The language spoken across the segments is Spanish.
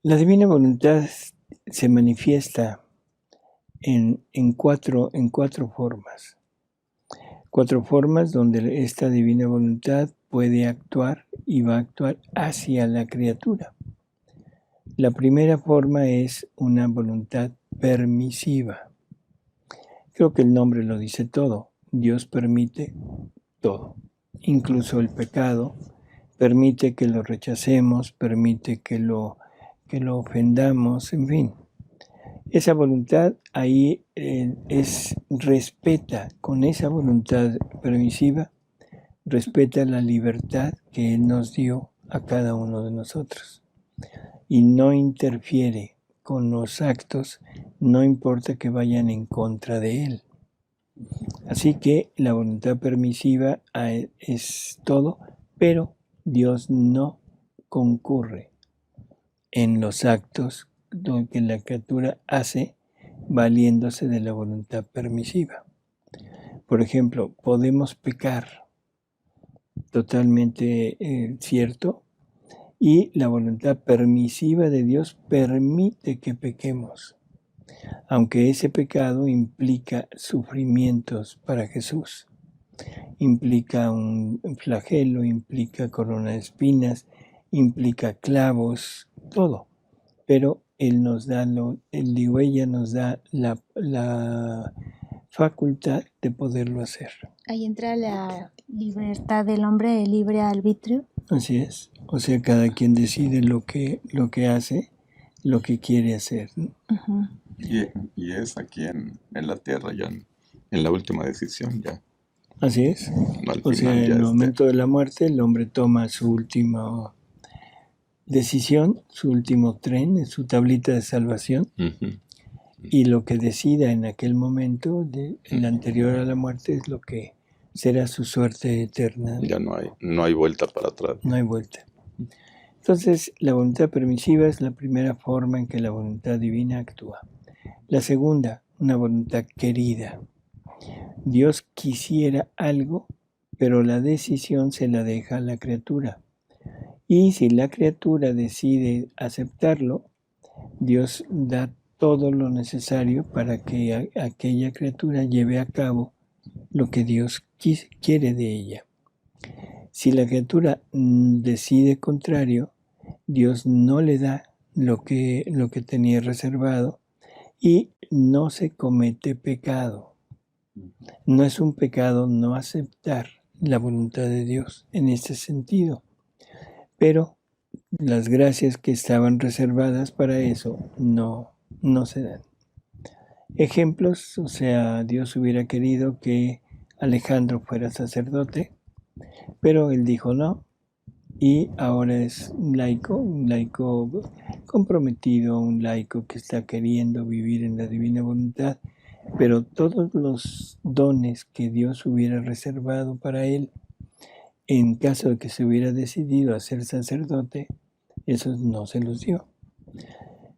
La divina voluntad se manifiesta en cuatro formas. Cuatro formas donde esta divina voluntad puede actuar y va a actuar hacia la criatura. La primera forma es una voluntad permisiva. Creo que el nombre lo dice todo. Dios permite todo, incluso el pecado, permite que lo rechacemos, permite que lo ofendamos, en fin. Esa voluntad ahí respeta, con esa voluntad permisiva, respeta la libertad que Él nos dio a cada uno de nosotros y no interfiere con los actos, no importa que vayan en contra de Él. Así que la voluntad permisiva es todo, pero Dios no concurre en los actos que la criatura hace valiéndose de la voluntad permisiva. Por ejemplo, podemos pecar, totalmente cierto, y la voluntad permisiva de Dios permite que pequemos, aunque ese pecado implica sufrimientos para Jesús. Implica un flagelo, implica corona de espinas, implica clavos, todo. Pero Él nos da, ella nos da la facultad de poderlo hacer. Ahí entra la libertad del hombre, el libre arbitrio. Así es. O sea, cada quien decide lo que hace, lo que quiere hacer, ¿no? Uh-huh. Y es aquí en la tierra, ya en la última decisión, ya. Así es. Al O sea, final en ya el momento de la muerte, el hombre toma su última decisión, su último tren, su tablita de salvación, Ujú. y lo que decida en aquel momento, el anterior a la muerte, es lo que será su suerte eterna. Ya no hay vuelta para atrás. No hay vuelta. Entonces, la voluntad permisiva es la primera forma en que la voluntad divina actúa. La segunda, una voluntad querida. Dios quisiera algo, pero la decisión se la deja a la criatura. Y si la criatura decide aceptarlo, Dios da todo lo necesario para que aquella criatura lleve a cabo lo que Dios quiere de ella. Si la criatura decide contrario, Dios no le da lo que tenía reservado y no se comete pecado. No es un pecado no aceptar la voluntad de Dios en este sentido, pero las gracias que estaban reservadas para eso no se dan. Ejemplos, o sea, Dios hubiera querido que Alejandro fuera sacerdote, pero él dijo no, y ahora es un laico comprometido, un laico que está queriendo vivir en la divina voluntad, pero todos los dones que Dios hubiera reservado para él, en caso de que se hubiera decidido a ser sacerdote, esos no se los dio.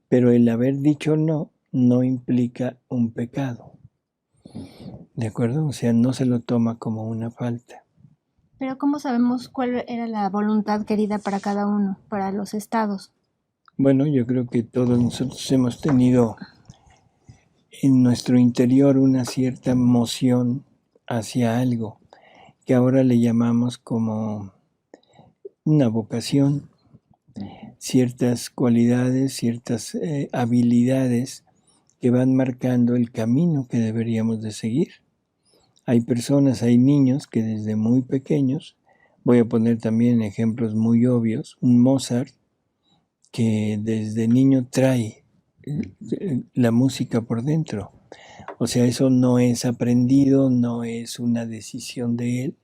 Pero el haber dicho no implica un pecado. ¿De acuerdo? O sea, no se lo toma como una falta. Pero ¿cómo sabemos cuál era la voluntad querida para cada uno, para los estados? Bueno, yo creo que todos nosotros hemos tenido en nuestro interior una cierta moción hacia algo que ahora le llamamos como una vocación, ciertas cualidades, ciertas habilidades que van marcando el camino que deberíamos de seguir. Hay personas, hay niños que desde muy pequeños, voy a poner también ejemplos muy obvios, un Mozart que desde niño trae la música por dentro. O sea, eso no es aprendido, no es una decisión de él,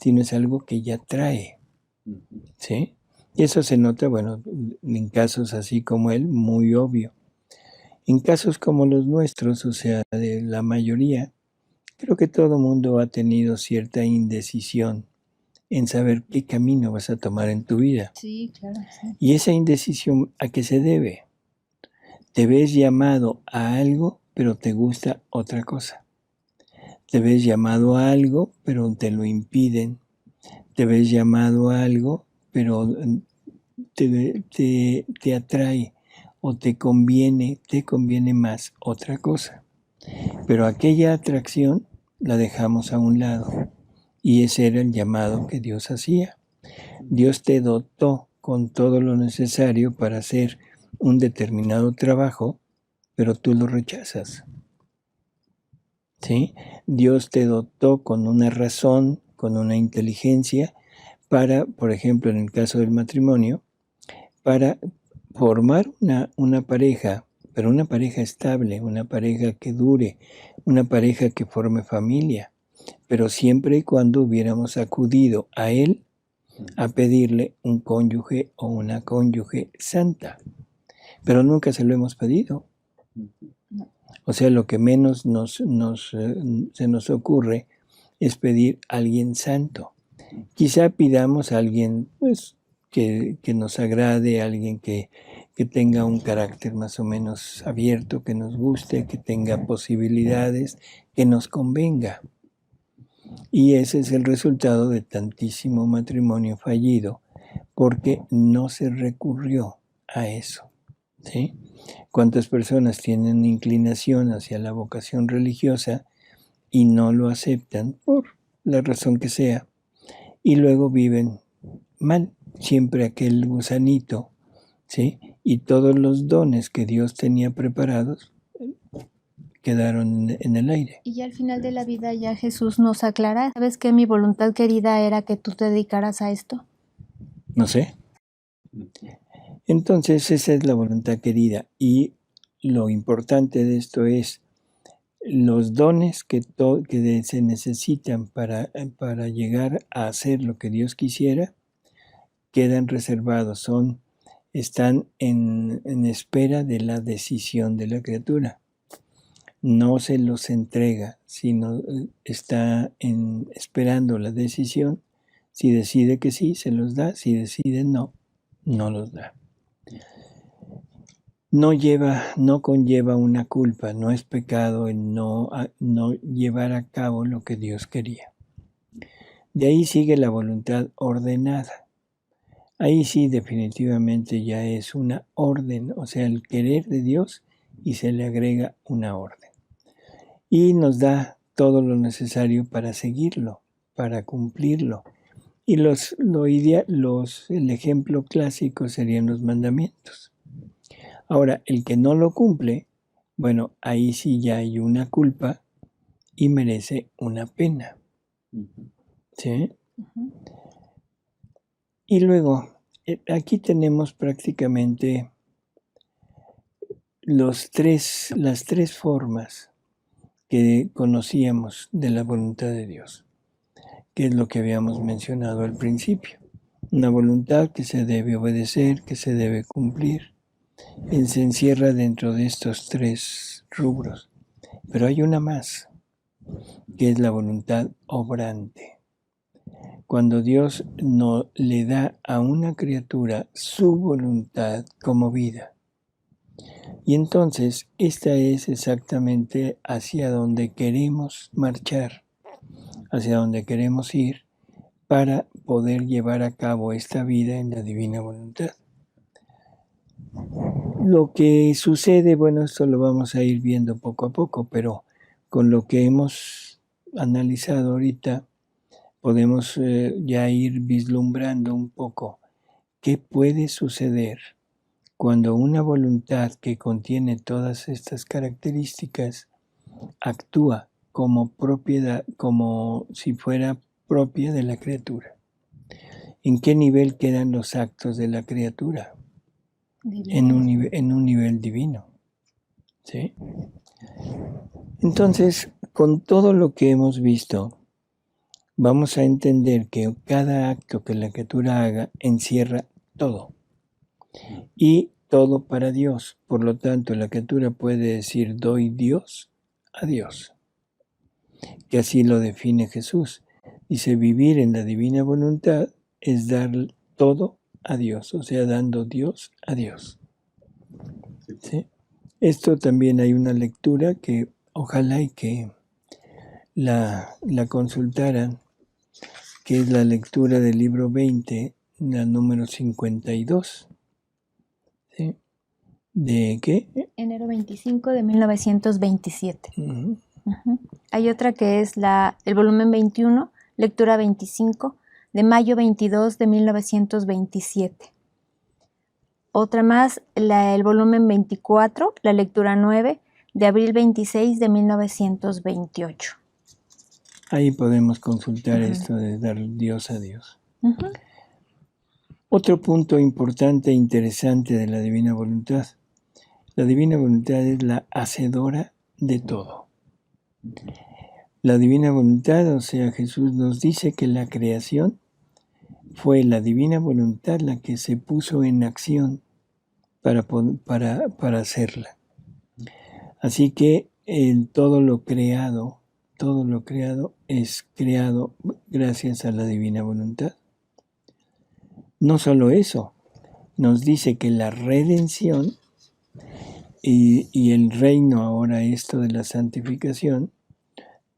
sino es algo que ya trae. ¿Sí? Y eso se nota, bueno, en casos así como él, muy obvio. En casos como los nuestros, o sea, de la mayoría, creo que todo mundo ha tenido cierta indecisión en saber qué camino vas a tomar en tu vida. Sí, claro. Sí. Y esa indecisión, ¿a qué se debe? Te ves llamado a algo, pero te gusta otra cosa. Te ves llamado a algo, pero te lo impiden. Te ves llamado a algo, pero te atrae. o te conviene más otra cosa. Pero aquella atracción la dejamos a un lado y ese era el llamado que Dios hacía. Dios te dotó con todo lo necesario para hacer un determinado trabajo, pero tú lo rechazas. ¿Sí? Dios te dotó con una razón, con una inteligencia para, por ejemplo, en el caso del matrimonio, para formar una pareja, pero una pareja estable, una pareja que dure, una pareja que forme familia, pero siempre y cuando hubiéramos acudido a Él a pedirle un cónyuge o una cónyuge santa, pero nunca se lo hemos pedido. O sea, lo que menos se nos ocurre es pedir a alguien santo. Quizá pidamos a alguien pues, que nos agrade, alguien que tenga un carácter más o menos abierto, que nos guste, que tenga posibilidades, que nos convenga. Y ese es el resultado de tantísimo matrimonio fallido, porque no se recurrió a eso. ¿Sí? ¿Cuántas personas tienen inclinación hacia la vocación religiosa y no lo aceptan por la razón que sea? Y luego viven mal, siempre aquel gusanito, ¿sí? Y todos los dones que Dios tenía preparados quedaron en el aire. Y ya al final de la vida ya Jesús nos aclara. ¿Sabes que mi voluntad querida era que tú te dedicaras a esto? No sé. Entonces esa es la voluntad querida y lo importante de esto es los dones que se necesitan para llegar a hacer lo que Dios quisiera quedan reservados, están en espera de la decisión de la criatura. No se los entrega, sino está esperando la decisión. Si decide que sí, se los da. Si decide no, no los da. No conlleva una culpa, no es pecado el no llevar a cabo lo que Dios quería. De ahí sigue la voluntad ordenada. Ahí sí definitivamente ya es una orden, o sea, el querer de Dios y se le agrega una orden. Y nos da todo lo necesario para seguirlo, para cumplirlo. Y el ejemplo clásico serían los mandamientos. Ahora, el que no lo cumple, bueno, ahí sí ya hay una culpa y merece una pena. ¿Sí? Y luego, aquí tenemos prácticamente las tres formas que conocíamos de la voluntad de Dios, que es lo que habíamos mencionado al principio. Una voluntad que se debe obedecer, que se debe cumplir. Se encierra dentro de estos tres rubros. Pero hay una más, que es la voluntad obrante. Cuando Dios no le da a una criatura su voluntad como vida. Y entonces esta es exactamente hacia donde queremos marchar, hacia donde queremos ir para poder llevar a cabo esta vida en la divina voluntad. Lo que sucede, bueno, esto lo vamos a ir viendo poco a poco, pero con lo que hemos analizado ahorita, podemos ya ir vislumbrando un poco qué puede suceder cuando una voluntad que contiene todas estas características actúa como propiedad, como si fuera propia de la criatura. ¿En qué nivel quedan los actos de la criatura? En un nivel divino. ¿Sí? Entonces, con todo lo que hemos visto, vamos a entender que cada acto que la criatura haga encierra todo. Y todo para Dios. Por lo tanto, la criatura puede decir, doy Dios a Dios. Que así lo define Jesús. Dice, vivir en la divina voluntad es dar todo a Dios, o sea, dando Dios a Dios. ¿Sí? Esto también hay una lectura que ojalá y que la consultaran, que es la lectura del libro 20, la número 52. ¿Sí? ¿De qué? Enero 25 de 1927. Ujú. Ujú. Hay otra que es el volumen 21, lectura 25, de mayo 22 de 1927. Otra más, el volumen 24, la lectura 9, de abril 26 de 1928. Ahí podemos consultar Ujú. esto de dar Dios a Dios. Ujú. Otro punto importante e interesante de la divina voluntad. La divina voluntad es la hacedora de todo. La divina voluntad, o sea, Jesús nos dice que la creación fue la divina voluntad la que se puso en acción para hacerla. Así que todo lo creado es creado gracias a la divina voluntad. No solo eso, nos dice que la redención y el reino, ahora esto de la santificación,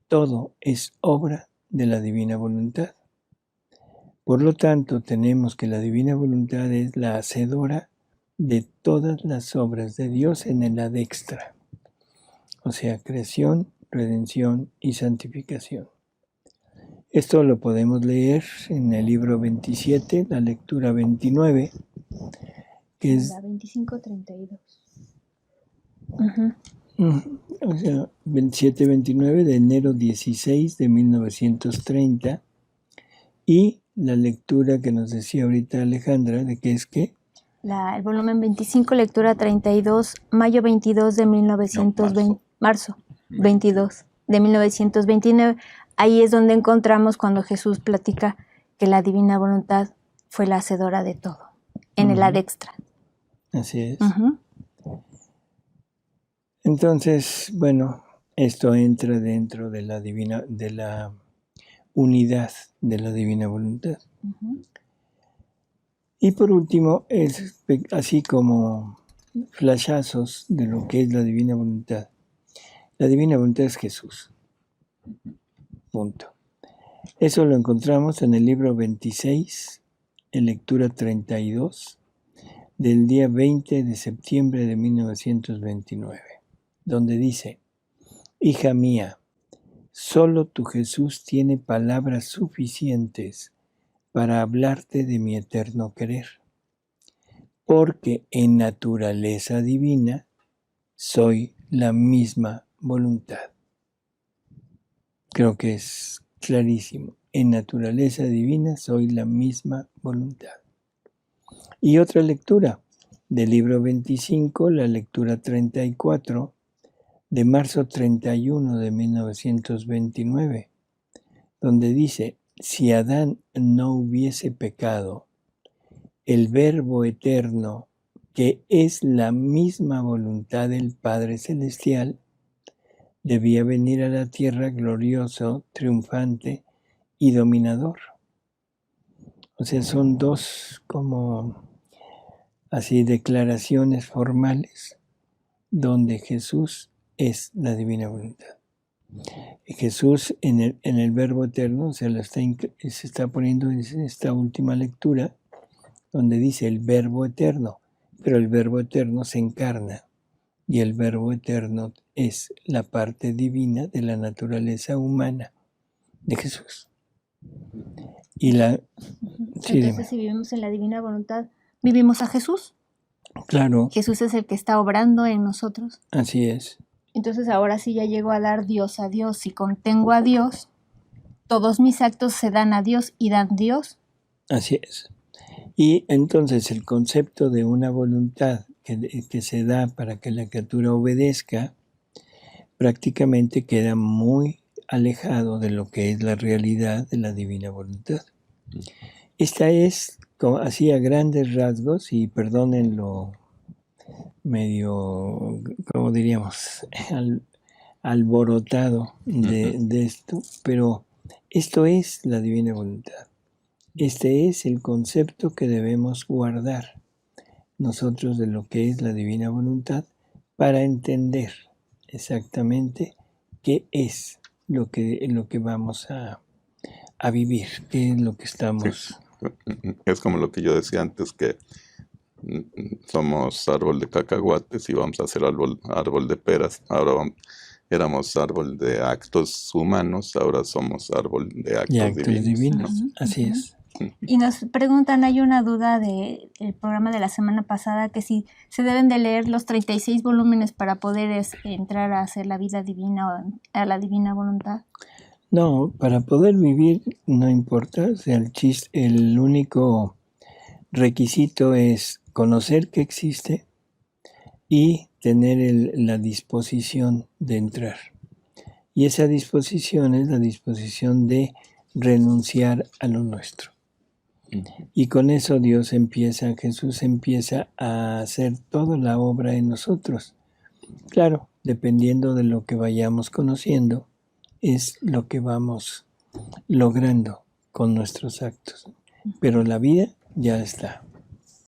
todo es obra de la divina voluntad. Por lo tanto, tenemos que la divina voluntad es la hacedora de todas las obras de Dios en el ad extra, o sea, creación, redención y santificación. Esto lo podemos leer en el libro 27, la lectura 29, que es... La 25-32. O sea, 27-29 de enero 16 de 1930, y la lectura que nos decía ahorita Alejandra, de que es que... El volumen 25, lectura 32, mayo 22 de 1920, marzo 22 de 1929. Ahí es donde encontramos cuando Jesús platica que la divina voluntad fue la hacedora de todo, en el ad extra. Así es. Ujú. Entonces, bueno, esto entra dentro de la unidad de la divina voluntad. Ujú. Y por último, es así como flashazos de lo que es la divina voluntad. La divina voluntad es Jesús. Punto. Eso lo encontramos en el libro 26, en lectura 32, del día 20 de septiembre de 1929, donde dice: Hija mía, solo tu Jesús tiene palabras suficientes para hablarte de mi eterno querer, porque en naturaleza divina soy la misma voluntad. Creo que es clarísimo. En naturaleza divina soy la misma voluntad. Y otra lectura del libro 25, la lectura 34, de marzo 31 de 1929, donde dice: si Adán no hubiese pecado, el Verbo eterno, que es la misma voluntad del Padre Celestial, debía venir a la tierra glorioso, triunfante y dominador. O sea, son dos como así declaraciones formales donde Jesús es la divina voluntad. Jesús en el Verbo eterno se está poniendo en esta última lectura donde dice el Verbo eterno, pero el Verbo eterno se encarna y el Verbo eterno es la parte divina de la naturaleza humana de Jesús. Y sí, entonces, si vivimos en la divina voluntad, vivimos a Jesús. Claro. Jesús es el que está obrando en nosotros. Así es. Entonces ahora sí ya llego a dar Dios a Dios. Si contengo a Dios, todos mis actos se dan a Dios y dan Dios. Así es. Y entonces el concepto de una voluntad que se da para que la criatura obedezca prácticamente queda muy alejado de lo que es la realidad de la divina voluntad. Esta es, así a grandes rasgos, y perdónenlo medio, como diríamos, alborotado de esto, pero esto es la divina voluntad. Este es el concepto que debemos guardar nosotros de lo que es la divina voluntad para entender exactamente qué es lo que vamos a vivir, qué es lo que estamos... Sí. Es como lo que yo decía antes, que somos árbol de cacahuates y vamos a ser árbol de peras. Éramos árbol de actos humanos, ahora somos árbol de Y actos actos divinos. divinos. Ujú, Así ujú. es. Y nos preguntan, hay una duda del programa de la semana pasada, que si se deben de leer los 36 volúmenes para poder entrar a hacer la vida divina o a la divina voluntad. No, para poder vivir no importa, o sea, el único requisito es conocer que existe y tener la disposición de entrar. Y esa disposición es la disposición de renunciar a lo nuestro. Y con eso Jesús empieza a hacer toda la obra en nosotros. Claro, dependiendo de lo que vayamos conociendo, es lo que vamos logrando con nuestros actos. Pero la vida ya está.